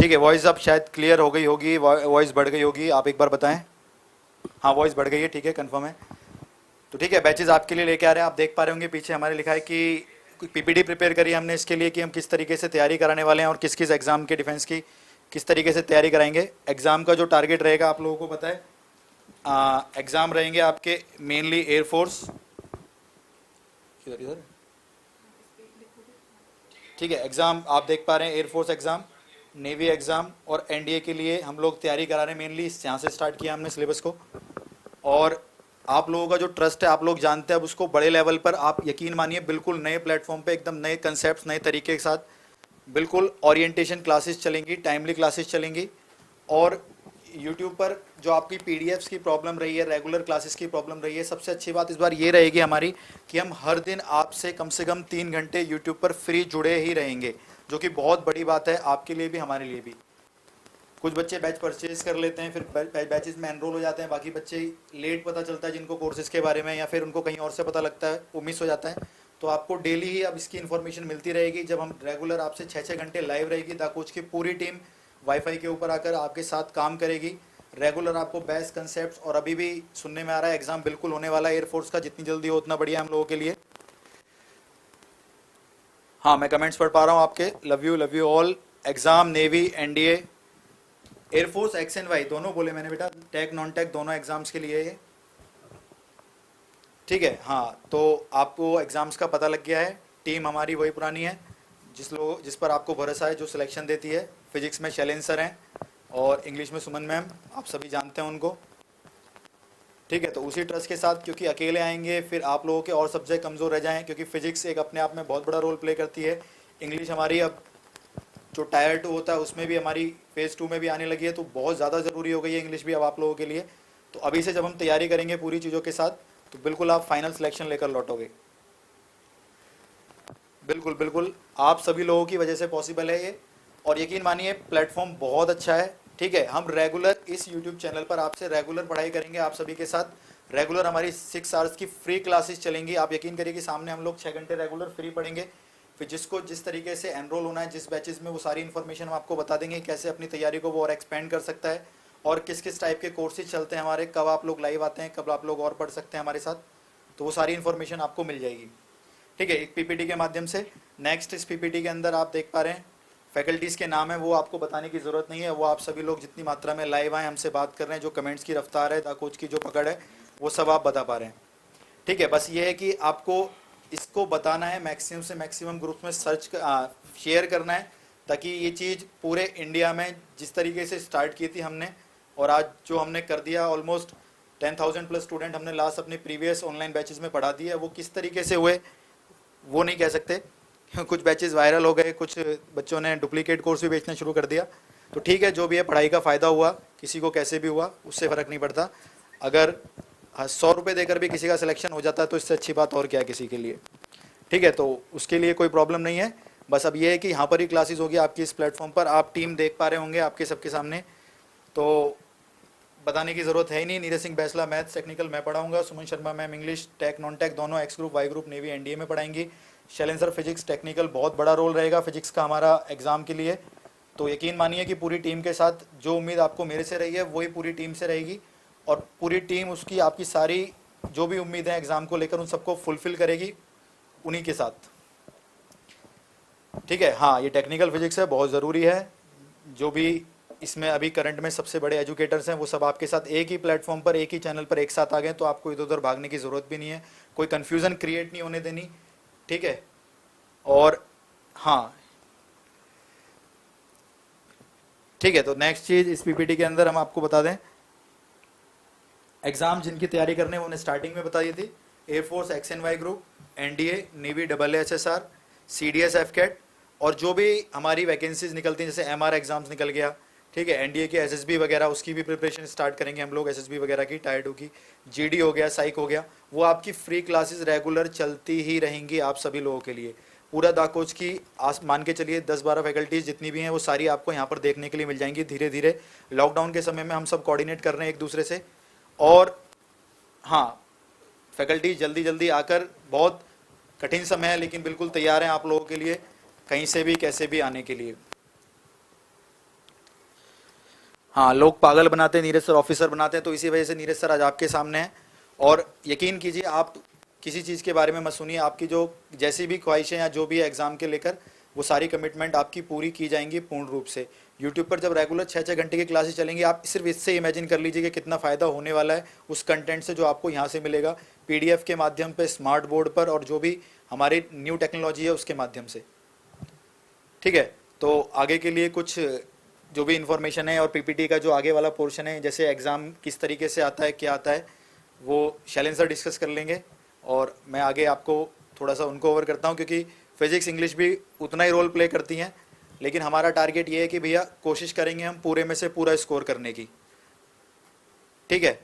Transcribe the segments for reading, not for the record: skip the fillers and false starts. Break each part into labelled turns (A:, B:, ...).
A: ठीक है, वॉइस अब शायद क्लियर हो गई होगी, वॉइस बढ़ गई होगी, आप एक बार बताएं। हाँ वॉइस बढ़ गई है, ठीक है, कंफर्म है। तो ठीक है, बैचेज आपके लिए लेके आ रहे हैं। आप देख पा रहे होंगे पीछे हमारे लिखा है कि पीपीटी प्रिपेयर करी हमने इसके लिए कि हम किस तरीके से तैयारी कराने वाले हैं और किस किस एग्ज़ाम के डिफेंस की किस तरीके से तैयारी कराएंगे। एग्ज़ाम का जो टारगेट रहेगा आप लोगों को पता है, एग्ज़ाम रहेंगे आपके मेनली एयरफोर्स, इधर इधर, ठीक है, एग्ज़ाम आप देख पा रहे हैं, एयरफोर्स एग्ज़ाम, नेवी एग्ज़ाम और एनडीए के लिए हम लोग तैयारी करा रहे हैं मेनली। यहाँ से स्टार्ट किया हमने सिलेबस को। और आप लोगों का जो ट्रस्ट है, आप लोग जानते हैं अब उसको बड़े लेवल पर, आप यकीन मानिए बिल्कुल नए प्लेटफॉर्म पे एकदम नए कंसेप्ट नए तरीके के साथ बिल्कुल ओरिएंटेशन क्लासेस चलेंगी, टाइमली क्लासेस चलेंगी। और यूट्यूब पर जो आपकी पीडीएफ्स की प्रॉब्लम रही है, रेगुलर क्लासेस की प्रॉब्लम रही है, सबसे अच्छी बात इस बार ये रहेगी हमारी कि हम हर दिन आपसे कम से कम 3 घंटे यूट्यूब पर फ्री जुड़े ही रहेंगे, जो कि बहुत बड़ी बात है आपके लिए भी हमारे लिए भी। कुछ बच्चे बैच परचेज कर लेते हैं, फिर बैचेज में एनरोल हो जाते हैं, बाकी बच्चे लेट पता चलता है जिनको कोर्सेज के बारे में, या फिर उनको कहीं और से पता लगता है, वो मिस हो जाता है। तो आपको डेली ही अब इसकी इन्फॉर्मेशन मिलती रहेगी। जब हम रेगुलर आपसे 6-6 घंटे लाइव रहेगी, द कोच की पूरी टीम वाईफाई के ऊपर आकर आपके साथ काम करेगी। रेगुलर आपको बेस्ट कंसेप्ट, और अभी भी सुनने में आ रहा है एग्जाम बिल्कुल होने वाला है एयरफोर्स का, जितनी जल्दी हो उतना बढ़िया हम लोगों के लिए। हाँ मैं कमेंट्स पढ़ पा रहा हूँ आपके, love you all. Exam navy NDA air force X and Y दोनों बोले मैंने बेटा, टेक नॉन टेक दोनों एग्जाम्स के लिए ये, ठीक है। हाँ तो आपको एग्जाम्स का पता लग गया है। टीम हमारी वही पुरानी है जिस पर आपको भरोसा है, जो सिलेक्शन देती है। फिजिक्स में शैलेंद्र सर हैं और इंग्लिश में सुमन मैम, आप सभी जानते हैं उनको, ठीक है। तो उसी ट्रस्ट के साथ, क्योंकि अकेले आएंगे फिर आप लोगों के और सब्जेक्ट कमज़ोर रह जाएं, क्योंकि फिजिक्स एक अपने आप में बहुत बड़ा रोल प्ले करती है। इंग्लिश हमारी अब जो टायर 2 होता है उसमें भी हमारी फेज़ 2 में भी आने लगी है, तो बहुत ज़्यादा ज़रूरी हो गई है इंग्लिश भी अब आप लोगों के लिए। तो अभी से जब हम तैयारी करेंगे पूरी चीज़ों के साथ, तो बिल्कुल आप फाइनल सिलेक्शन लेकर लौटोगे। बिल्कुल बिल्कुल आप सभी लोगों की वजह से पॉसिबल है ये, और यकीन मानिए प्लेटफॉर्म बहुत अच्छा है, ठीक है। हम रेगुलर इस यूट्यूब चैनल पर आपसे रेगुलर पढ़ाई करेंगे आप सभी के साथ। रेगुलर हमारी 6 आवर्स की फ्री क्लासेस चलेंगी। आप यकीन करिए कि सामने हम लोग 6 घंटे रेगुलर फ्री पढ़ेंगे। फिर जिसको जिस तरीके से एनरोल होना है जिस बैचेस में, वो सारी इन्फॉर्मेशन हम आपको बता देंगे, कैसे अपनी तैयारी को वो और एक्सपेंड कर सकता है, और किस किस टाइप के कोर्सेज चलते हैं हमारे, कब आप लोग लाइव आते हैं, कब आप लोग और पढ़ सकते हैं हमारे साथ, तो वो सारी इन्फॉर्मेशन आपको मिल जाएगी, ठीक है, एक पीपीटी के माध्यम से। नेक्स्ट इस पीपीटी के अंदर आप देख पा रहे हैं फैकल्टीज़ के नाम है, वो आपको बताने की ज़रूरत नहीं है, वो आप सभी लोग जितनी मात्रा में लाइव आए हमसे बात कर रहे हैं, जो कमेंट्स की रफ्तार है, द कोच की जो पकड़ है, वो सब आप बता पा रहे हैं, ठीक है। बस ये है कि आपको इसको बताना है, मैक्सिमम से मैक्सिमम ग्रुप में शेयर करना है, ताकि ये चीज़ पूरे इंडिया में जिस तरीके से स्टार्ट की थी हमने, और आज जो हमने कर दिया, ऑलमोस्ट 10,000 प्लस स्टूडेंट हमने लास्ट अपने प्रीवियस ऑनलाइन बैचेस में पढ़ा दिया है। वो किस तरीके से हुए वो नहीं कह सकते, कुछ बैचेस वायरल हो गए, कुछ बच्चों ने डुप्लीकेट कोर्स भी बेचना शुरू कर दिया, तो ठीक है, जो भी है पढ़ाई का फ़ायदा हुआ, किसी को कैसे भी हुआ उससे फ़र्क नहीं पड़ता। अगर 100 रुपये देकर भी किसी का सिलेक्शन हो जाता है तो इससे अच्छी बात और क्या है किसी के लिए, ठीक है। तो उसके लिए कोई प्रॉब्लम नहीं है। बस अब ये है कि यहाँ पर ही क्लासेस होगी आपकी इस प्लेटफॉर्म पर, आप टीम देख पा रहे होंगे आपके सबके सामने, तो बताने की ज़रूरत है ही नहीं। नीरज सिंह बैसला मैथ्स टेक्निकल मैं पढ़ाऊंगा, Suman Sharma ma'am English tech non tech दोनों X group Y group navy NDA में पढ़ाएंगी, शैलेंद्र सर फिजिक्स टेक्निकल, बहुत बड़ा रोल रहेगा फिजिक्स का हमारा एग्ज़ाम के लिए। तो यकीन मानिए कि पूरी टीम के साथ जो उम्मीद आपको मेरे से रही है वही पूरी टीम से रहेगी, और पूरी टीम उसकी आपकी सारी जो भी उम्मीदें एग्ज़ाम को लेकर उन सबको फुलफ़िल करेगी उन्हीं के साथ, ठीक है। हाँ ये टेक्निकल फिजिक्स है, बहुत ज़रूरी है। जो भी इसमें अभी करंट में सबसे बड़े एजुकेटर्स हैं वो सब आपके साथ एक ही प्लेटफॉर्म पर एक ही चैनल पर एक साथ आ गए, तो आपको इधर उधर भागने की ज़रूरत भी नहीं है, कोई कन्फ्यूज़न क्रिएट नहीं होने देनी, ठीक है। और हाँ ठीक है, तो नेक्स्ट चीज़ इस पीपीटी के अंदर हम आपको बता दें, एग्ज़ाम जिनकी तैयारी करने हैं उन्हें स्टार्टिंग में बता दी थी, air force X and Y group, NDA, navy AASSR, CDS FCAT, और जो भी हमारी वैकेंसीज निकलती हैं, जैसे MR एग्ज़ाम्स निकल गया, ठीक है, एनडीए के SSB वगैरह, उसकी भी प्रिपरेशन स्टार्ट करेंगे हम लोग, SSB वगैरह की, टायर 2 की, GD हो गया, साइक हो गया, वो आपकी फ्री क्लासेस रेगुलर चलती ही रहेंगी आप सभी लोगों के लिए। पूरा दा कोच की मान के चलिए 10-12 फैकल्टीज़ जितनी भी हैं वो सारी आपको यहाँ पर देखने के लिए मिल जाएंगी धीरे धीरे। लॉकडाउन के समय में हम सब कोऑर्डिनेट कर रहे हैं एक दूसरे से, और हाँ फैकल्टी जल्दी जल्दी आकर, बहुत कठिन समय है लेकिन बिल्कुल तैयार हैं आप लोगों के लिए कहीं से भी कैसे भी आने के लिए, हाँ, लोग पागल बनाते हैं, नीरज सर ऑफिसर बनाते हैं, तो इसी वजह से नीरज सर आज आपके सामने हैं। और यकीन कीजिए, आप किसी चीज़ के बारे में मत सुनिए, आपकी जो जैसी भी ख्वाहिशें या जो भी है एग्ज़ाम के लेकर, वो सारी कमिटमेंट आपकी पूरी की जाएंगी पूर्ण रूप से। यूट्यूब पर जब रेगुलर 6-6 घंटे की क्लासेस चलेंगी, आप सिर्फ इससे इमेजिन कर लीजिए कि कितना फ़ायदा होने वाला है उस कंटेंट से जो आपको यहाँ से मिलेगा, पीडीएफ के माध्यम पे, स्मार्ट बोर्ड पर, और जो भी हमारी न्यू टेक्नोलॉजी है उसके माध्यम से। ठीक है, तो आगे के लिए कुछ जो भी इन्फॉर्मेशन है और पीपीटी का जो आगे वाला पोर्शन है, जैसे एग्ज़ाम किस तरीके से आता है, क्या आता है, वो शैलेंद्र सर डिस्कस कर लेंगे। और मैं आगे आपको थोड़ा सा उनको ओवर करता हूँ, क्योंकि फिज़िक्स इंग्लिश भी उतना ही रोल प्ले करती हैं, लेकिन हमारा टारगेट ये है कि भैया कोशिश करेंगे हम पूरे में से पूरा स्कोर करने की। ठीक है,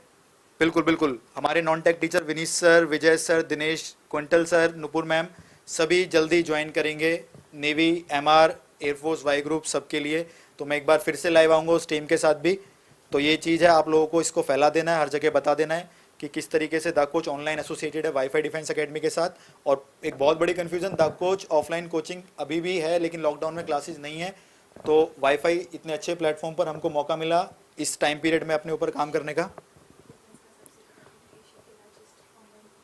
A: बिल्कुल बिल्कुल। हमारे non tech teacher Vineet sir, Vijay sir, Dinesh, quintal sir, Nupur ma'am, सभी जल्दी ज्वाइन करेंगे, navy, MR, air force, Y group, सबके लिए। तो मैं एक बार फिर से लाइव आऊँगा उस टीम के साथ भी। तो ये चीज़ है, आप लोगों को इसको फैला देना है, हर जगह बता देना है कि किस तरीके से द कोच ऑनलाइन एसोसिएटेड है वाईफाई डिफेंस एकेडमी के साथ। और एक बहुत बड़ी confusion, the coach offline coaching अभी भी है, लेकिन लॉकडाउन में क्लासेस नहीं है। तो वाईफाई इतने अच्छे प्लेटफॉर्म पर हमको मौका मिला इस टाइम पीरियड में अपने ऊपर काम करने का।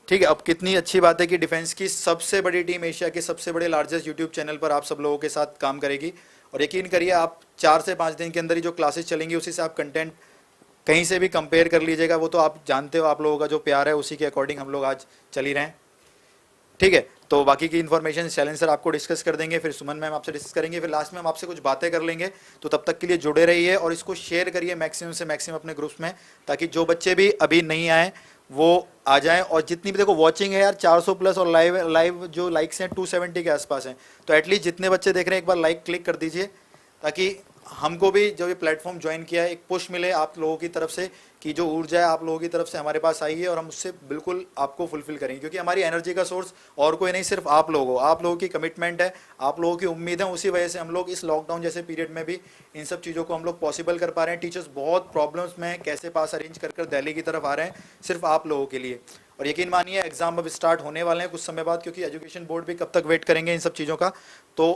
A: ठीक है, अब कितनी अच्छी बात है कि डिफेंस की सबसे बड़ी टीम, एशिया के सबसे बड़े लार्जेस्ट यूट्यूब चैनल पर आप सब लोगों के साथ काम करेगी। और यकीन करिए, आप 4 से 5 दिन के अंदर ही जो क्लासेस चलेंगी, उसी से आप कंटेंट कहीं से भी कंपेयर कर लीजिएगा। वो तो आप जानते हो, आप लोगों का जो प्यार है उसी के अकॉर्डिंग हम लोग आज चल ही रहे हैं। ठीक है, तो बाकी की इन्फॉर्मेशन शैलेंद्र सर आपको डिस्कस कर देंगे, फिर सुमन मैम आपसे डिस्कस करेंगे, फिर लास्ट में हम आपसे कुछ बातें कर लेंगे। तो तब तक के लिए जुड़े रहिए और इसको शेयर करिए मैक्सिमम से मैक्सिमम अपने ग्रुप्स में, ताकि जो बच्चे भी अभी नहीं आए वो आ जाएं। और जितनी भी देखो वॉचिंग है यार 400 प्लस, और लाइव जो लाइक्स हैं 270 के आसपास हैं। तो एटलीस्ट जितने बच्चे देख रहे हैं एक बार लाइक क्लिक कर दीजिए, ताकि हमको भी जो ये प्लेटफॉर्म ज्वाइन किया है एक पुश मिले आप लोगों की तरफ से, कि जो ऊर्जा है आप लोगों की तरफ से हमारे पास आई है, और हम उससे बिल्कुल आपको फुलफिल करेंगे। क्योंकि हमारी एनर्जी का सोर्स और कोई नहीं, सिर्फ आप लोग हो, आप लोगों की कमिटमेंट है, आप लोगों की उम्मीद है। उसी वजह से हम लोग इस लॉकडाउन जैसे पीरियड में भी इन सब चीज़ों को हम लोग पॉसिबल कर पा रहे हैं। टीचर्स बहुत प्रॉब्लम्स में हैं, कैसे पास अरेंज कर दिल्ली की तरफ आ रहे हैं, सिर्फ आप लोगों के लिए। और यकीन मानिए, एग्जाम अब स्टार्ट होने वाले हैं कुछ समय बाद, क्योंकि एजुकेशन बोर्ड भी कब तक वेट करेंगे इन सब चीज़ों का। तो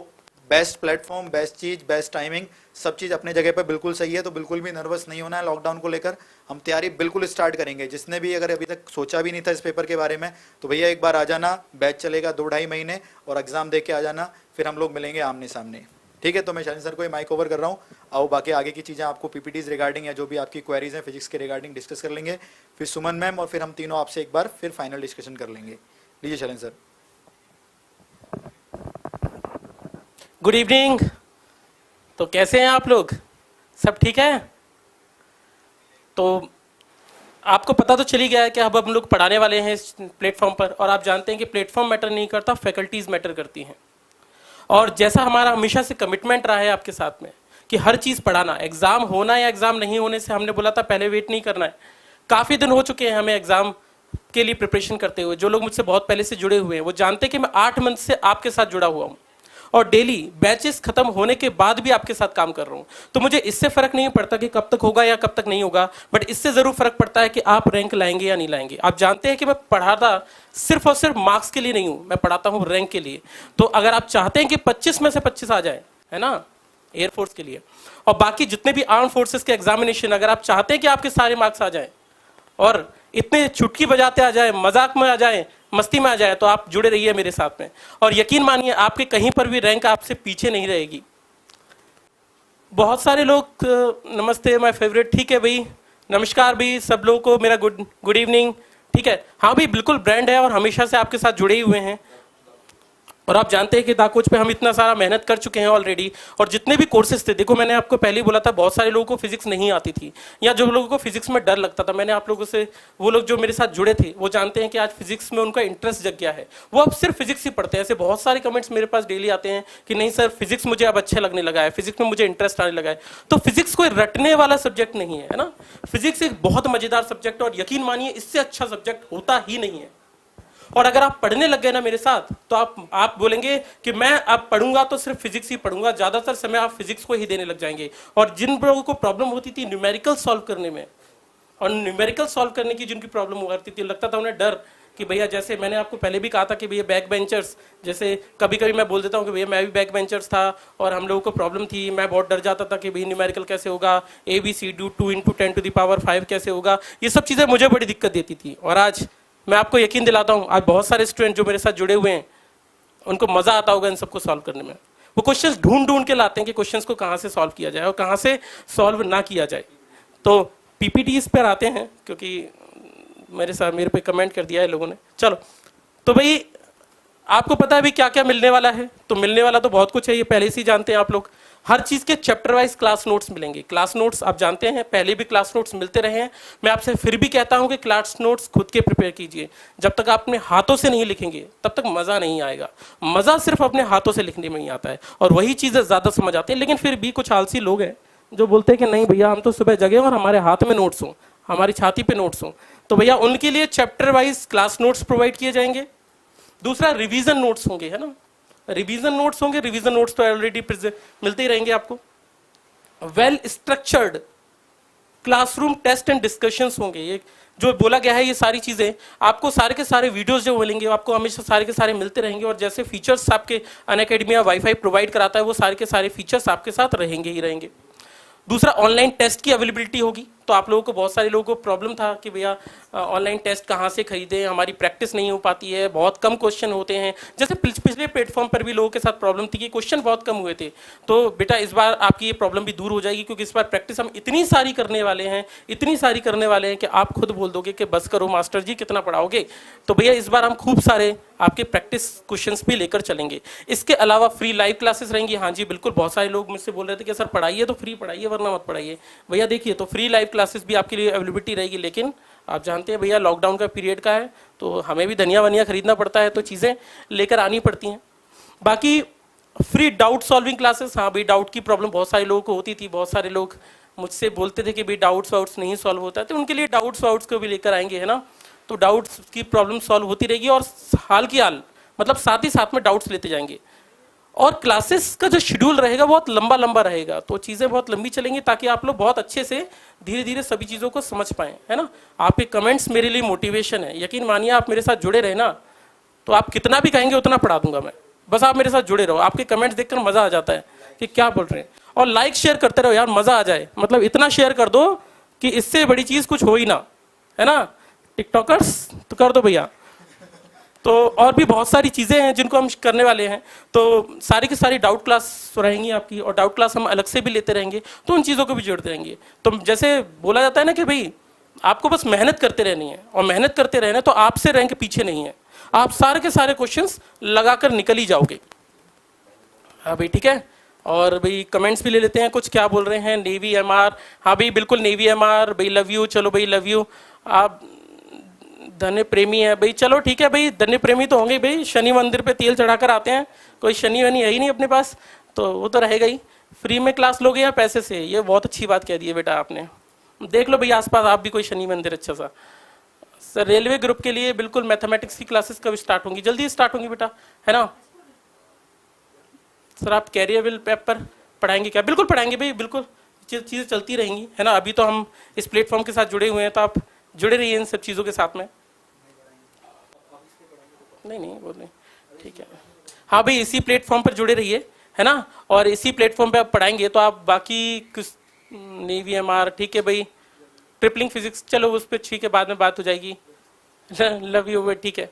A: बेस्ट प्लेटफॉर्म, बेस्ट चीज़, बेस्ट टाइमिंग, सब चीज़ अपने जगह पर बिल्कुल सही है। तो बिल्कुल भी नर्वस नहीं होना है लॉकडाउन को लेकर। हम तैयारी बिल्कुल स्टार्ट करेंगे। जिसने भी अगर अभी तक सोचा भी नहीं था इस पेपर के बारे में, तो भैया एक बार आ जाना, बैच चलेगा 2-2.5 महीने, और एग्जाम दे के आ जाना, फिर हम लोग मिलेंगे आमने सामने। ठीक है, तो मैं शैलेंद्र सर को माइक ओवर कर रहा हूँ। आओ बाकी आगे की चीज़ें आपको पीपीटीज रिगार्डिंग या जो भी आपकी क्वेरीज हैं फिजिक्स के रिगार्डिंग डिस्कस कर लेंगे, फिर सुमन मैम, और फिर हम तीनों आपसे एक बार फिर फाइनल डिस्कशन कर लेंगे। लीजिए शैलेंद्र सर।
B: Good evening. तो कैसे हैं आप लोग? सब ठीक है? तो आपको पता तो चली गया है कि अब हम लोग पढ़ाने वाले हैं इस प्लेटफॉर्म पर, और आप जानते हैं कि प्लेटफॉर्म मैटर नहीं करता, फैकल्टीज मैटर करती हैं। और जैसा हमारा हमेशा से कमिटमेंट रहा है आपके साथ में कि हर चीज़ पढ़ाना, एग्ज़ाम होना या एग्ज़ाम नहीं होने से हमने बोला था पहले वेट नहीं करना है। काफ़ी दिन हो चुके हैं हमें एग्ज़ाम के लिए प्रिपरेशन करते हुए। जो लोग मुझसे बहुत पहले से जुड़े हुए हैं वो जानते हैं कि मैं 8 मंथ से आपके साथ जुड़ा हुआ हूँ, और डेली बैचेस खत्म होने के बाद भी आपके साथ काम कर रहा हूँ। तो मुझे इससे फर्क नहीं पड़ता कि कब तक होगा या कब तक नहीं होगा, बट इससे जरूर फर्क पड़ता है कि आप रैंक लाएंगे या नहीं लाएंगे। आप जानते हैं कि मैं पढ़ाता सिर्फ और सिर्फ मार्क्स के लिए नहीं हूँ, मैं पढ़ाता हूँ रैंक के लिए। तो अगर आप चाहते हैं कि 25 में से 25 आ जाए, है ना, एयरफोर्स के लिए, और बाकी जितने भी आर्म फोर्सेस के एग्जामिनेशन, अगर आप चाहते हैं कि आपके सारे मार्क्स आ जाए और इतने चुटकी बजाते आ जाए, मजाक में आ जाए, मस्ती में आ जाए, तो आप जुड़े रहिए मेरे साथ में। और यकीन मानिए, आपके कहीं पर भी रैंक आपसे पीछे नहीं रहेगी। बहुत सारे लोग नमस्ते माय फेवरेट, ठीक है भाई, नमस्कार भी सब लोगों को मेरा गुड इवनिंग। ठीक है, हाँ भाई, बिल्कुल ब्रांड है और हमेशा से आपके साथ जुड़े ही हुए हैं। और आप जानते हैं कि द कोच पे हम इतना सारा मेहनत कर चुके हैं ऑलरेडी। और जितने भी कोर्सेज थे, देखो मैंने आपको पहले ही बोला था, बहुत सारे लोगों को फिजिक्स नहीं आती थी, या जो लोगों को फिजिक्स में डर लगता था, मैंने आप लोगों से, वो लोग जो मेरे साथ जुड़े थे वो जानते हैं कि आज फिजिक्स में उनका इंटरेस्ट जग गया है, वो अब सिर्फ फिजिक्स ही पढ़ते हैं। ऐसे बहुत सारे कमेंट्स मेरे पास डेली आते हैं कि नहीं सर, फिजिक्स मुझे अब अच्छे लगने लगा है, फिजिक्स में मुझे इंटरेस्ट आने लगा है। तो फिजिक्स कोई रटने वाला सब्जेक्ट नहीं है ना, फिजिक्स एक बहुत मजेदार सब्जेक्ट है, और यकीन मानिए इससे अच्छा सब्जेक्ट होता ही नहीं है। और अगर आप पढ़ने लग गए ना मेरे साथ, तो आप बोलेंगे कि मैं अब पढ़ूंगा तो सिर्फ फिजिक्स ही पढ़ूंगा, ज्यादातर समय आप फिजिक्स को ही देने लग जाएंगे। और जिन लोगों को प्रॉब्लम होती थी न्यूमेरिकल सॉल्व करने में, और न्यूमेरिकल सॉल्व करने की जिनकी प्रॉब्लम हुआ करती थी, लगता था उन्हें डर कि भैया जैसे मैंने आपको पहले भी कहा था कि भैया बैक बेंचर्स, जैसे कभी कभी मैं बोल देता हूँ कि भैया मैं भी बैक बेंचर्स था और हम लोगों को प्रॉब्लम थी, मैं बहुत डर जाता था कि भैया न्यूमेरिकल कैसे होगा, ABCD 2 × 10⁻⁵ कैसे होगा, ये सब चीज़ें मुझे बड़ी दिक्कत देती थी। और आज मैं आपको यकीन दिलाता हूँ, आज बहुत सारे स्टूडेंट जो मेरे साथ जुड़े हुए हैं उनको मज़ा आता होगा इन सबको सॉल्व करने में। वो क्वेश्चंस ढूंढ ढूंढ के लाते हैं कि क्वेश्चंस को कहाँ से सॉल्व किया जाए और कहाँ से सॉल्व ना किया जाए। तो PPTs पर आते हैं, क्योंकि मेरे पे कमेंट कर दिया है लोगों ने। चलो, तो भाई आपको पता है भी क्या क्या मिलने वाला है? तो मिलने वाला तो बहुत कुछ है, ये पहले से ही जानते हैं आप लोग। हर चीज़ के चैप्टर वाइज क्लास नोट्स मिलेंगे। क्लास नोट्स आप जानते हैं, पहले भी क्लास नोट्स मिलते रहे हैं। मैं आपसे फिर भी कहता हूं कि क्लास नोट्स खुद के प्रिपेयर कीजिए। जब तक आप अपने हाथों से नहीं लिखेंगे तब तक मज़ा नहीं आएगा। मज़ा सिर्फ अपने हाथों से लिखने में ही आता है और वही चीज़ें ज़्यादा समझ आती हैं। लेकिन फिर भी कुछ आलसी लोग हैं जो बोलते हैं कि नहीं भैया हम तो सुबह जगे और हमारे हाथ में नोट्स हों, हमारी छाती पे नोट्स हों। तो भैया उनके लिए chapter wise class notes provide किए जाएंगे। दूसरा रिवीजन नोट्स होंगे, है ना, रिवीजन नोट्स होंगे। रिवीजन नोट्स तो ऑलरेडी मिलते ही रहेंगे आपको। Well structured classroom test and discussions होंगे। ये जो बोला गया है ये सारी चीजें आपको, सारे के सारे वीडियोस जो मिलेंगे आपको हमेशा सारे के सारे मिलते रहेंगे। और जैसे फीचर्स आपके अनअकैडमी या वाईफाई प्रोवाइड कराता है वो सारे के सारे फीचर्स आपके साथ रहेंगे ही रहेंगे। दूसरा ऑनलाइन टेस्ट की अवेलेबिलिटी होगी। तो आप लोगों को, बहुत सारे लोगों को प्रॉब्लम था कि भैया ऑनलाइन टेस्ट कहाँ से खरीदें, हमारी प्रैक्टिस नहीं हो पाती है, बहुत कम क्वेश्चन होते हैं। जैसे पिछले प्लेटफॉर्म पर भी लोगों के साथ प्रॉब्लम थी कि क्वेश्चन बहुत कम हुए थे। तो बेटा इस बार आपकी ये प्रॉब्लम भी दूर हो जाएगी, क्योंकि इस बार प्रैक्टिस हम इतनी सारी करने वाले हैं, इतनी सारी करने वाले हैं कि आप खुद बोल दोगे कि बस करो मास्टर जी कितना पढ़ाओगे। तो भैया इस बार हम खूब सारे आपके प्रैक्टिस क्वेश्चंस भी लेकर चलेंगे। इसके अलावा फ्री लाइव क्लासेस रहेंगी। हाँ जी बिल्कुल, बहुत सारे लोग मुझसे बोल रहे थे कि सर पढ़ाइए तो फ्री पढ़ाइए वरना मत पढ़ाइए। भैया देखिए, तो फ्री लाइव क्लासेस भी आपके लिए अवेलेबिलिटी रहेगी। लेकिन आप जानते हैं भैया लॉकडाउन का पीरियड का है तो हमें भी धनिया वनिया खरीदना पड़ता है, तो चीज़ें लेकर आनी पड़ती हैं। बाकी फ्री डाउट सॉल्विंग क्लासेस। हाँ भाई, डाउट की प्रॉब्लम बहुत सारे लोगों को होती थी। बहुत सारे लोग मुझसे बोलते थे कि भाई डाउट्स वाउट्स नहीं सॉल्व होता है, तो उनके लिए डाउट्स वाउट्स को भी लेकर आएंगे, है ना। तो डाउट्स की प्रॉब्लम सॉल्व होती रहेगी और हाल की हाल मतलब साथ ही साथ में डाउट्स लेते जाएंगे। और क्लासेस का जो शेड्यूल रहेगा बहुत लंबा लंबा रहेगा, तो चीज़ें बहुत लंबी चलेंगी ताकि आप लोग बहुत अच्छे से धीरे धीरे सभी चीज़ों को समझ पाएँ, है ना। आपके कमेंट्स मेरे लिए मोटिवेशन है। यकीन मानिए आप मेरे साथ जुड़े रहे ना, तो आप कितना भी कहेंगे उतना पढ़ा दूंगा मैं। बस आप मेरे साथ जुड़े रहो, आपके कमेंट्स देखकर मज़ा आ जाता है कि क्या बोल रहे हैं। और लाइक शेयर करते रहो यार, मज़ा आ जाए। मतलब इतना शेयर कर दो कि इससे बड़ी चीज़ कुछ हो ही ना, है ना। टिकटॉकर्स तो कर दो भैया। तो और भी बहुत सारी चीज़ें हैं जिनको हम करने वाले हैं। तो सारी की सारी डाउट क्लास रहेंगी आपकी, और डाउट क्लास हम अलग से भी लेते रहेंगे, तो उन चीज़ों को भी जोड़ते रहेंगे। तो जैसे बोला जाता है ना कि भाई आपको बस मेहनत करते रहनी है, और मेहनत करते रहना तो आपसे रैंक पीछे नहीं है, आप सारे के सारे क्वेश्चंस लगाकर निकल ही जाओगे। हाँ भाई ठीक है। और भाई कमेंट्स भी ले लेते हैं कुछ, क्या बोल रहे हैं। नेवी MR, हाँ भाई बिल्कुल नेवी MR भाई, लव यू। चलो भाई लव यू। आप धन्य प्रेमी है भाई, चलो ठीक है भाई, धन्य प्रेमी तो होंगे भाई। शनि मंदिर पे तेल चढ़ाकर आते हैं, कोई शनि वनी है ही नहीं अपने पास, तो वो तो रहेगा ही। फ्री में क्लास लोगे या पैसे से, ये बहुत अच्छी बात कह दी है बेटा आपने। देख लो भाई आसपास आप भी कोई शनि मंदिर अच्छा सा। सर रेलवे ग्रुप के लिए बिल्कुल मैथमेटिक्स की क्लासेस कब स्टार्ट होंगी? जल्दी स्टार्ट होंगी बेटा, है ना। सर आप कैरियर विल पेपर पढ़ाएंगे क्या? बिल्कुल पढ़ाएंगे भाई, बिल्कुल चीज़ें चलती रहेंगी, है ना। अभी तो हम इस प्लेटफॉर्म के साथ जुड़े हुए हैं, तो आप जुड़े रहिए इन सब चीज़ों के साथ में। नहीं बोल रहे, ठीक है। हाँ भाई इसी प्लेटफॉर्म पर जुड़े रहिए, है ना। और इसी प्लेटफॉर्म पे आप पढ़ाएंगे तो आप बाकी कुछ नेवी MR ठीक है भाई, ट्रिपलिंग फिजिक्स चलो उस पर ठीक है, बाद में बात हो जाएगी। लव यू भाई, ठीक है।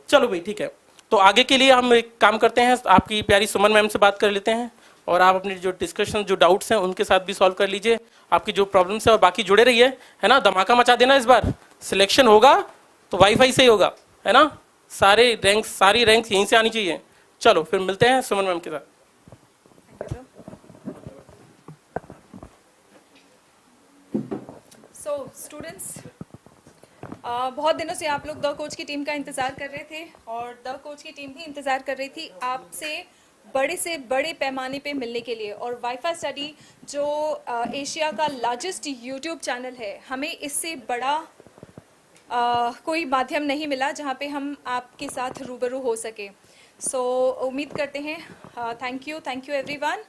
B: चलो भाई ठीक है। तो आगे के लिए हम एक काम करते हैं, आपकी प्यारी सुमन मैम से बात कर लेते हैं, और आप अपने जो डिस्कशन जो डाउट्स हैं उनके साथ भी सॉल्व कर लीजिए, आपकी जो प्रॉब्लम्स है। और बाकी जुड़े रहिए, है ना। धमाका मचा देना इस बार। सिलेक्शन होगा तो वाईफाई से ही होगा, है ना। सारी रैंक्स यहीं से आनी चाहिए। चलो फिर मिलते हैं सुमन मैम के साथ।
C: सो स्टूडेंट्स, बहुत दिनों से आप लोग द कोच की टीम का इंतज़ार कर रहे थे, और द कोच की टीम भी इंतज़ार कर रही थी आपसे बड़े से बड़े पैमाने पे मिलने के लिए। और वाईफाई स्टडी जो एशिया का लार्जेस्ट यूट्यूब चैनल है, हमें इससे बड़ा कोई माध्यम नहीं मिला जहाँ पे हम आपके साथ रूबरू हो सके। सो उम्मीद करते हैं, थैंक यू एवरीवन।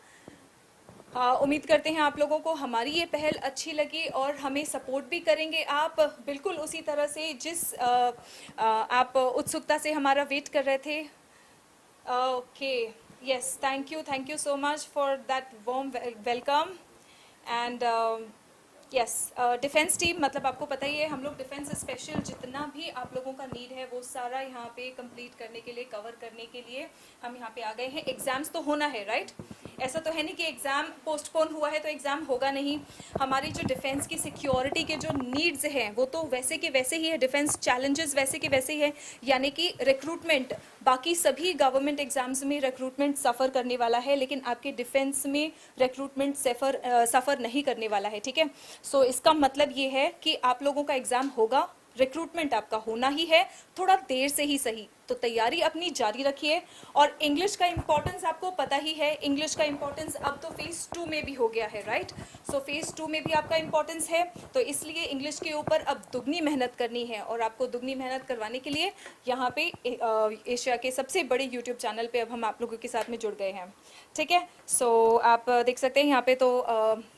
C: उम्मीद करते हैं आप लोगों को हमारी ये पहल अच्छी लगी और हमें सपोर्ट भी करेंगे आप बिल्कुल उसी तरह से जिस आप उत्सुकता से हमारा वेट कर रहे थे. Okay, yes, thank you so much for that warm welcome. And yes, defence team, मतलब आपको पता ही है हम लोग डिफेंस स्पेशल जितना भी आप लोगों का नीड है वो सारा यहाँ पे कंप्लीट करने के लिए, कवर करने के लिए हम यहाँ पे आ गए हैं. एग्जाम्स तो होना है, राइट? ऐसा तो है नहीं कि एग्ज़ाम पोस्टपोन हुआ है तो एग्ज़ाम होगा नहीं. हमारी जो डिफेंस की सिक्योरिटी के जो नीड्स हैं वो तो वैसे के वैसे ही है. डिफेंस चैलेंजेस वैसे के वैसे ही है. यानी कि रिक्रूटमेंट, बाकी सभी गवर्नमेंट एग्जाम्स में रिक्रूटमेंट सफ़र करने वाला है, लेकिन आपके डिफेंस में रिक्रूटमेंट सफ़र नहीं करने वाला है. ठीक है, सो इसका मतलब ये है कि आप लोगों का एग्ज़ाम होगा, रिक्रूटमेंट आपका होना ही है, थोड़ा देर से ही सही. तो तैयारी अपनी जारी रखिए. और इंग्लिश का इंपॉर्टेंस आपको पता ही है. इंग्लिश का इंपॉर्टेंस अब तो फेज़ 2 में भी हो गया है, राइट? सो फेज़ 2 में भी आपका इंपॉर्टेंस है, तो इसलिए इंग्लिश के ऊपर अब दुगनी मेहनत करनी है. और आपको दुगनी मेहनत करवाने के लिए यहाँ पे एशिया के सबसे बड़े यूट्यूब चैनल पे अब हम आप लोगों के साथ में जुड़ गए हैं. ठीक है, सो आप देख सकते हैं यहाँ पे तो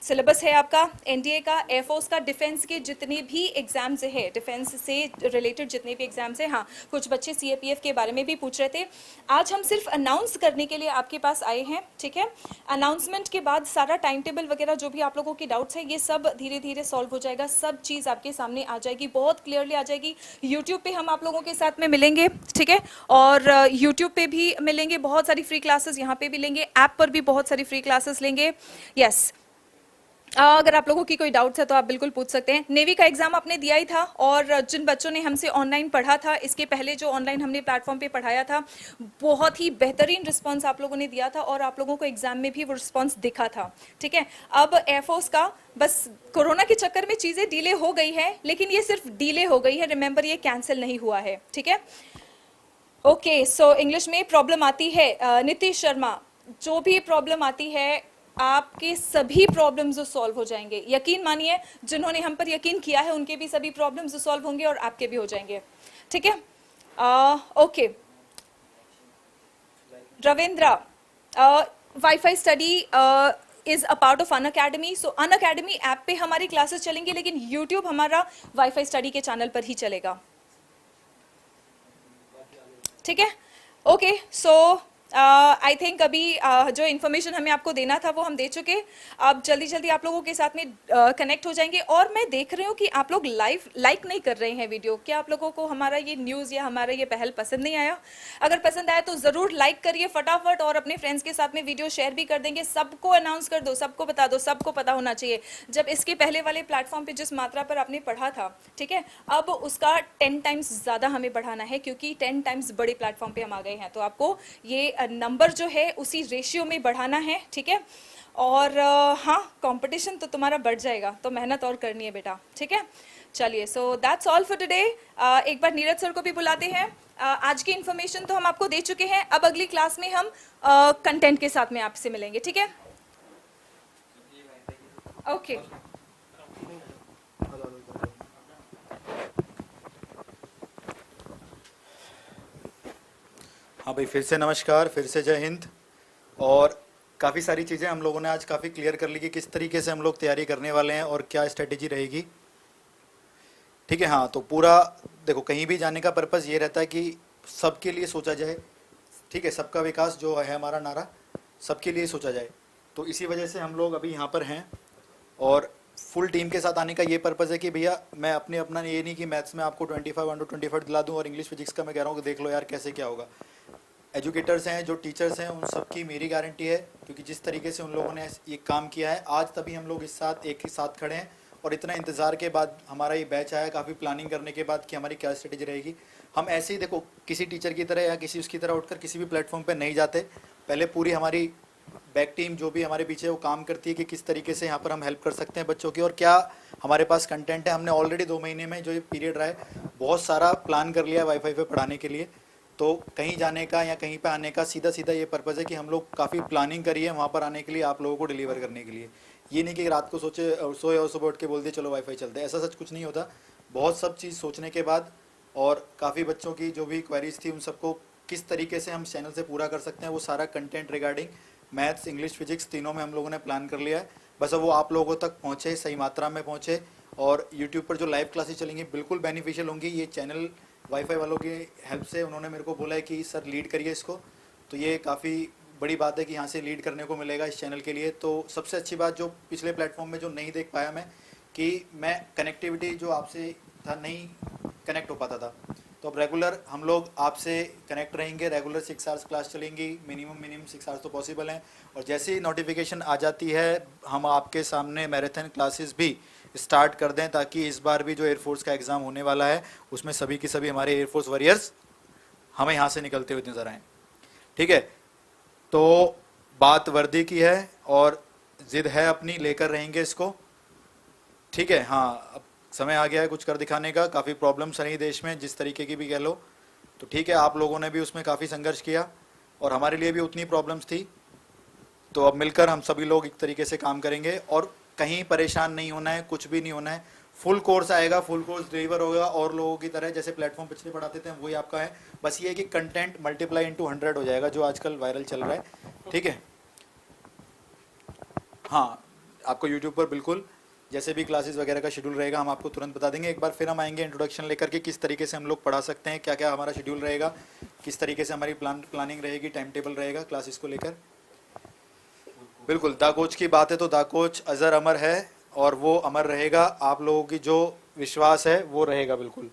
C: सिलेबस है आपका एनडीए का, एयरफोर्स का, डिफेंस के जितने भी एग्जाम्स है, डिफेंस से रिलेटेड जितने भी एग्जाम्स हैं. हाँ, कुछ बच्चे सीएपीएफ के बारे में भी पूछ रहे थे. आज हम सिर्फ अनाउंस करने के लिए आपके पास आए हैं. ठीक है, अनाउंसमेंट के बाद सारा टाइम टेबल वगैरह जो भी आप लोगों की डाउट्स है ये सब धीरे धीरे सॉल्व हो जाएगा. सब चीज़ आपके सामने आ जाएगी, बहुत क्लियरली आ जाएगी. यूट्यूब पे हम आप लोगों के साथ में मिलेंगे, ठीक है, और यूट्यूब पे भी मिलेंगे. बहुत सारी फ्री क्लासेस यहाँ पे भी लेंगे, ऐप पर भी बहुत सारी फ्री क्लासेस लेंगे. यस, अगर आप लोगों की कोई डाउट्स है तो आप बिल्कुल पूछ सकते हैं. नेवी का एग्जाम आपने दिया ही था, और जिन बच्चों ने हमसे ऑनलाइन पढ़ा था, इसके पहले जो ऑनलाइन हमने प्लेटफॉर्म पे पढ़ाया था, बहुत ही बेहतरीन रिस्पांस आप लोगों ने दिया था और आप लोगों को एग्जाम में भी वो रिस्पांस दिखा था. ठीक है, अब एयरफोर्स का बस कोरोना के चक्कर में चीज़ें डिले हो गई है, लेकिन ये सिर्फ डिले हो गई है, रिमेंबर ये कैंसिल नहीं हुआ है. ठीक है, ओके. सो इंग्लिश में प्रॉब्लम आती है, नीतीश शर्मा, जो भी प्रॉब्लम आती है आपके सभी प्रॉब्लम्स सॉल्व हो जाएंगे. यकीन मानिए, जिन्होंने हम पर यकीन किया है उनके भी सभी प्रॉब्लम्स सॉल्व होंगे और आपके भी हो जाएंगे. ठीक है, okay. Ravindra, wifi study is a part of Unacademy. So Unacademy app पे हमारी क्लासेस चलेंगी, लेकिन यूट्यूब हमारा वाईफाई स्टडी के चैनल पर ही चलेगा. ठीक है, ओके. सो आई थिंक अभी जो इन्फॉर्मेशन हमें आपको देना था वो हम दे चुके. अब जल्दी जल्दी आप लोगों के साथ में कनेक्ट हो जाएंगे. और मैं देख रही हूँ कि आप लोग लाइक नहीं कर रहे हैं वीडियो. क्या आप लोगों को हमारा ये न्यूज़ या हमारा ये पहल पसंद नहीं आया? अगर पसंद आया तो ज़रूर लाइक करिए फटाफट, और अपने फ्रेंड्स के साथ में वीडियो शेयर भी कर देंगे. सबको अनाउंस कर दो, सबको बता दो, सबको पता होना चाहिए. जब इसके पहले वाले प्लेटफॉर्म पर जिस मात्रा पर आपने पढ़ा था, ठीक है, अब उसका 10 टाइम्स ज़्यादा हमें बढ़ाना है, क्योंकि 10 टाइम्स बड़े प्लेटफॉर्म पर हम आ गए हैं. तो आपको ये नंबर जो है उसी रेशियो में बढ़ाना है. ठीक है, और हाँ, कंपटीशन तो तुम्हारा बढ़ जाएगा, तो मेहनत और करनी है बेटा. ठीक है, चलिए. So that's all for today. एक बार नीरज सर को भी बुलाते हैं. आज की इन्फॉर्मेशन तो हम आपको दे चुके हैं. अब अगली क्लास में हम कंटेंट के साथ में आपसे मिलेंगे. ठीक है, ओके.
A: हाँ भाई, फिर से नमस्कार, फिर से जय हिंद. और काफ़ी सारी चीज़ें हम लोगों ने आज काफ़ी क्लियर कर ली कि किस तरीके से हम लोग तैयारी करने वाले हैं और क्या स्ट्रेटेजी रहेगी. ठीक है, हाँ, तो पूरा देखो, कहीं भी जाने का पर्पज़ ये रहता है कि सबके लिए सोचा जाए. ठीक है, सबका विकास जो है हमारा नारा, सबके लिए सोचा जाए. तो इसी वजह से हम लोग अभी यहाँ पर हैं, और फुल टीम के साथ आने का ये पर्पज़ है कि भैया मैं अपना ये नहीं कि मैथ्स में आपको 25 दिला दूँ, और इंग्लिश फिजिक्स का मैं कह रहा हूँ कि देख लो यार कैसे क्या होगा. एजुकेटर्स हैं, जो टीचर्स हैं, उन सब की मेरी गारंटी है, क्योंकि जिस तरीके से उन लोगों ने ये काम किया है आज, तभी हम लोग एक ही साथ खड़े हैं. और इतना इंतज़ार के बाद हमारा ये बैच आया, काफ़ी प्लानिंग करने के बाद कि हमारी क्या स्ट्रेटेजी रहेगी. हम ऐसे ही देखो, किसी टीचर की तरह या किसी उसकी तरह उठकर किसी भी प्लेटफॉर्म पर नहीं जाते. पहले पूरी हमारी बैक टीम जो भी हमारे पीछे वो काम करती है कि किस तरीके से यहाँ पर हम हेल्प कर सकते हैं बच्चों की, और क्या हमारे पास कंटेंट है. हमने ऑलरेडी 2 महीने में जो ये पीरियड रहा है, बहुत सारा प्लान कर लिया है वाईफाई पे पढ़ाने के लिए. तो कहीं जाने का या कहीं पे आने का सीधा ये पर्पज़ है कि हम लोग काफ़ी प्लानिंग करी है वहाँ पर आने के लिए, आप लोगों को डिलीवर करने के लिए. ये नहीं कि रात को सोए और सुबह उठ के बोल दिए चलो वाईफाई चलते हैं, ऐसा सच कुछ नहीं होता. बहुत सब चीज़ सोचने के बाद, और काफ़ी बच्चों की जो भी क्वेरीज थी उन सबको किस तरीके से हम चैनल से पूरा कर सकते हैं, वो सारा content regarding maths, English, physics तीनों में हम लोगों ने प्लान कर लिया है। बस अब वो आप लोगों तक पहुँचे, सही मात्रा में पहुँचे, और यूट्यूब पर जो लाइव क्लासेस चलेंगी बिल्कुल बेनिफिशियल होंगी। ये चैनल वाईफाई वालों की हेल्प से उन्होंने मेरे को बोला है कि सर लीड करिए इसको, तो ये काफ़ी बड़ी बात है कि यहाँ से लीड करने को मिलेगा इस चैनल के लिए। तो सबसे अच्छी बात जो पिछले प्लेटफॉर्म में जो नहीं देख पाया मैं, कि मैं कनेक्टिविटी जो आपसे था नहीं कनेक्ट हो पाता था, तो अब रेगुलर हम लोग आपसे कनेक्ट रहेंगे। रेगुलर 6 आवर्स क्लास चलेंगी, मिनिमम 6 आवर्स तो पॉसिबल हैं, और जैसे ही नोटिफिकेशन आ जाती है हम आपके सामने मैराथन क्लासेस भी स्टार्ट कर दें, ताकि इस बार भी जो एयरफोर्स का एग्ज़ाम होने वाला है उसमें सभी की सभी हमारे एयरफोर्स वॉरियर्स हमें यहाँ से निकलते हुए नजर आएँ। ठीक है, तो बात वर्दी की है और जिद है अपनी, लेकर रहेंगे इसको। ठीक है, हाँ अब समय आ गया है कुछ कर दिखाने का। काफ़ी प्रॉब्लम्स रही देश में, जिस तरीके की भी कह लो, तो ठीक है, आप लोगों ने भी उसमें काफ़ी संघर्ष किया और हमारे लिए भी उतनी प्रॉब्लम्स थी। तो अब मिलकर हम सभी लोग एक तरीके से काम करेंगे, और कहीं परेशान नहीं होना है, कुछ भी नहीं होना है। फुल कोर्स आएगा, फुल कोर्स डिलीवर होगा, और लोगों की तरह जैसे प्लेटफॉर्म पिछले पढ़ाते थे वही आपका है। बस ये है कि कंटेंट मल्टीप्लाई इंटू 100 हो जाएगा, जो आजकल वायरल चल रहा है। ठीक है, हाँ आपको यूट्यूब पर बिल्कुल जैसे भी क्लासेस वगैरह का शेड्यूल रहेगा हम आपको तुरंत बता देंगे। एक बार फिर हम आएंगे इंट्रोडक्शन लेकर के, किस तरीके से हम लोग पढ़ा सकते हैं, क्या क्या हमारा शेड्यूल रहेगा, किस तरीके से हमारी प्लानिंग रहेगी, टाइम टेबल रहेगा क्लासेस को लेकर। बिल्कुल, दा कोच की बात है तो दा कोच अजर अमर है, और वो अमर रहेगा। आप लोगों की जो विश्वास है वो रहेगा। बिल्कुल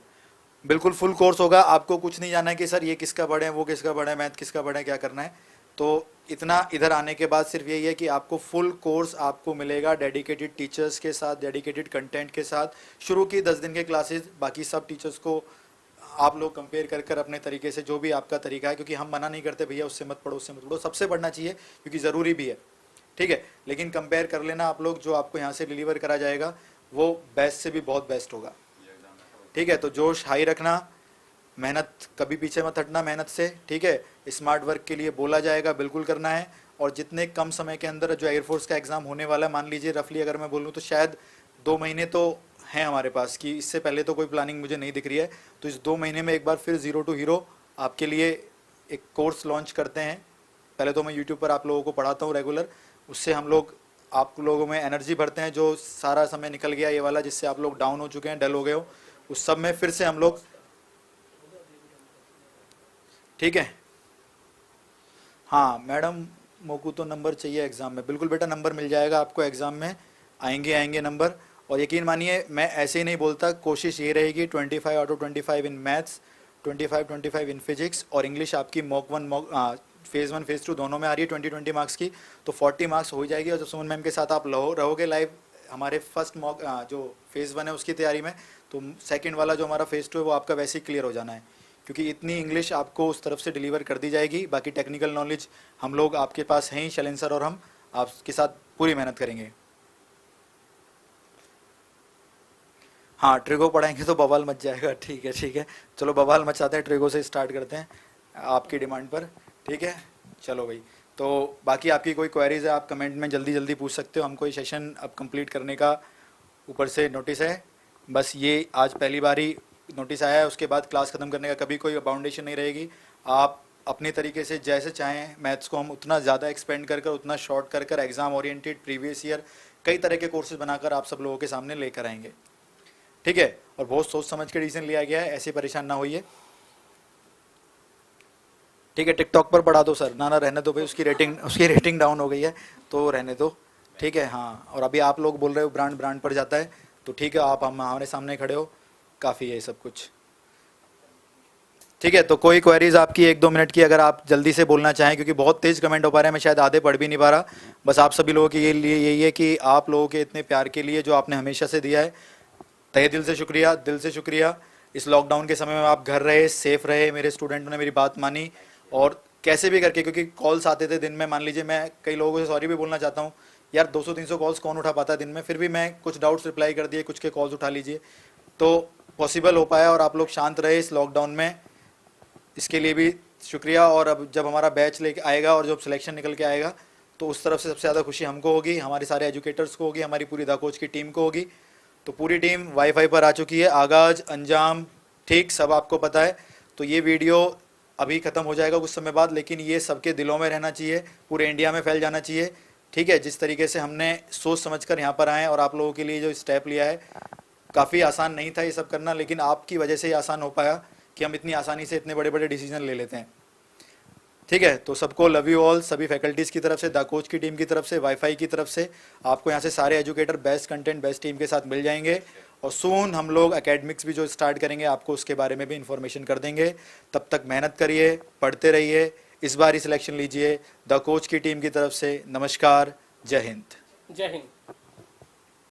A: बिल्कुल फुल कोर्स होगा। आपको कुछ नहीं जानना है कि सर ये किसका पढ़े, वो किसका पढ़े, मैथ किसका पढ़े, क्या करना है। तो इतना इधर आने के बाद सिर्फ यही है कि आपको फुल कोर्स आपको मिलेगा, डेडिकेटेड टीचर्स के साथ, डेडिकेटेड कंटेंट के साथ। शुरू की 10 दिन के क्लासेस बाकी सब टीचर्स को आप लोग कंपेयर कर कर अपने तरीके से, जो भी आपका तरीका है, क्योंकि हम मना नहीं करते भैया उससे मत पढ़ो, उससे मत पढ़ो, सबसे पढ़ना चाहिए क्योंकि ज़रूरी भी है। ठीक है, लेकिन कंपेयर कर लेना आप लोग, जो आपको यहाँ से डिलीवर करा जाएगा वो बेस्ट से भी बहुत बेस्ट होगा। ठीक है, तो जोश हाई रखना, मेहनत कभी पीछे मत हटना मेहनत से। ठीक है, स्मार्ट वर्क के लिए बोला जाएगा, बिल्कुल करना है। और जितने कम समय के अंदर जो एयरफोर्स का एग्ज़ाम होने वाला है, मान लीजिए रफली अगर मैं बोलूँ तो शायद 2 महीने तो हैं हमारे पास, कि इससे पहले तो कोई प्लानिंग मुझे नहीं दिख रही है। तो इस 2 महीने में एक बार फिर 0 टू हीरो आपके लिए एक कोर्स लॉन्च करते हैं। पहले तो मैं यूट्यूब पर आप लोगों को पढ़ाता हूँ रेगुलर, उससे हम लोग आप लोगों में एनर्जी भरते हैं। जो सारा समय निकल गया ये वाला, जिससे आप लोग डाउन हो चुके हैं, डल हो गए हो, उस सब में फिर से हम लोग। ठीक है, हाँ मैडम मोकू तो नंबर चाहिए एग्ज़ाम में। बिल्कुल बेटा, नंबर मिल जाएगा आपको एग्ज़ाम में, आएंगे नंबर। और यकीन मानिए मैं ऐसे ही नहीं बोलता, कोशिश ये रहेगी 25 out of 25 in maths, 25 in physics, और इंग्लिश आपकी मॉक 1 फेज़ 1 फेज़ 2 दोनों में आ रही है 20 मार्क्स की, तो 40 मार्क्स हो जाएगी। और जब सुमन मैम के साथ आप रहोगे लाइव हमारे फर्स्ट मॉक जो फेज़ 1 है उसकी तैयारी में, तो सेकंड वाला जो हमारा फेज़ 2 है वो आपका वैसे ही क्लियर हो जाना है, क्योंकि इतनी इंग्लिश आपको उस तरफ से डिलीवर कर दी जाएगी। बाकी टेक्निकल नॉलेज हम लोग आपके पास हैं ही, शैलेंद्र सर और हम आपके साथ पूरी मेहनत करेंगे। हाँ ट्रिगो पढ़ाएंगे तो बवाल मच जाएगा। ठीक है, चलो बवाल मचाते हैं, ट्रिगो से स्टार्ट करते हैं आपकी डिमांड पर। ठीक है, चलो भाई। तो बाकी आपकी कोई क्वेरीज है आप कमेंट में जल्दी पूछ सकते हो। हमको ये सेशन अब कंप्लीट करने का ऊपर से नोटिस है, बस ये आज पहली बार ही नोटिस आया है, उसके बाद क्लास ख़त्म करने का कभी कोई बाउंडेशन नहीं रहेगी। आप अपने तरीके से जैसे चाहें, मैथ्स को हम उतना ज़्यादा एक्सपेंड कर उतना शॉर्ट कर एग्ज़ाम ओरिएंटेड, प्रीवियस ईयर, कई तरह के कोर्सेज बनाकर आप सब लोगों के सामने लेकर आएंगे। ठीक है, और बहुत सोच समझ के डिसीजन लिया गया है, ऐसे परेशान ना होइए। ठीक है, टिकटॉक पर बढ़ा दो सर, ना रहने दो भाई, उसकी रेटिंग डाउन हो गई है तो रहने दो। ठीक है, हाँ, और अभी आप लोग बोल रहे हो ब्रांड पर जाता है, तो ठीक है, आप हम हमारे सामने खड़े हो, काफ़ी है सब कुछ। ठीक है, तो कोई क्वेरीज आपकी 1-2 मिनट की अगर आप जल्दी से बोलना चाहें, क्योंकि बहुत तेज कमेंट हो पा रहे हैं, मैं शायद आधे पढ़ भी नहीं पा रहा। बस आप सभी लोगों के लिए यही है कि आप लोगों के इतने प्यार के लिए जो आपने हमेशा से दिया है, तहे दिल से शुक्रिया, दिल से शुक्रिया। इस लॉकडाउन के समय में आप घर रहे, सेफ रहे, मेरे स्टूडेंटों ने मेरी बात मानी, और कैसे भी करके, क्योंकि कॉल्स आते थे दिन में, मान लीजिए मैं कई लोगों से सॉरी भी बोलना चाहता हूँ यार, 200-300 कॉल्स कौन उठा पाता है दिन में, फिर भी मैं कुछ डाउट्स रिप्लाई कर दिए, कुछ के कॉल्स उठा लीजिए, तो पॉसिबल हो पाया, और आप लोग शांत रहे इस लॉकडाउन में, इसके लिए भी शुक्रिया। और अब जब हमारा बैच लेके आएगा और जब सिलेक्शन निकल के आएगा, तो उस तरफ से सबसे ज़्यादा खुशी हमको होगी, हमारे सारे एजुकेटर्स को होगी, हमारी पूरी दा कोच की टीम को होगी। तो पूरी टीम वाईफाई पर आ चुकी है, आगाज अंजाम ठीक सब आपको पता है। तो ये वीडियो अभी ख़त्म हो जाएगा कुछ समय बाद, लेकिन ये सबके दिलों में रहना चाहिए, पूरे इंडिया में फैल जाना चाहिए। ठीक है, जिस तरीके से हमने सोच समझकर यहाँ पर आए हैं और आप लोगों के लिए जो स्टेप लिया है, काफ़ी आसान नहीं था ये सब करना, लेकिन आपकी वजह से ही आसान हो पाया कि हम इतनी आसानी से इतने बड़े बड़े डिसीजन ले लेते हैं। ठीक है, तो सबको लव यू ऑल, सभी फैकल्टीज़ की तरफ से, द कोच की टीम की तरफ से, वाईफाई की तरफ से, आपको यहाँ से सारे educator best content best team के साथ मिल जाएंगे। और सून हम लोग एकेडमिक्स भी जो स्टार्ट करेंगे, आपको उसके बारे में भी इन्फॉर्मेशन कर देंगे। तब तक मेहनत करिए, पढ़ते रहिए, इस बार ही सिलेक्शन लीजिए। द कोच की टीम की तरफ से नमस्कार, जय हिंद।
B: जय हिंद।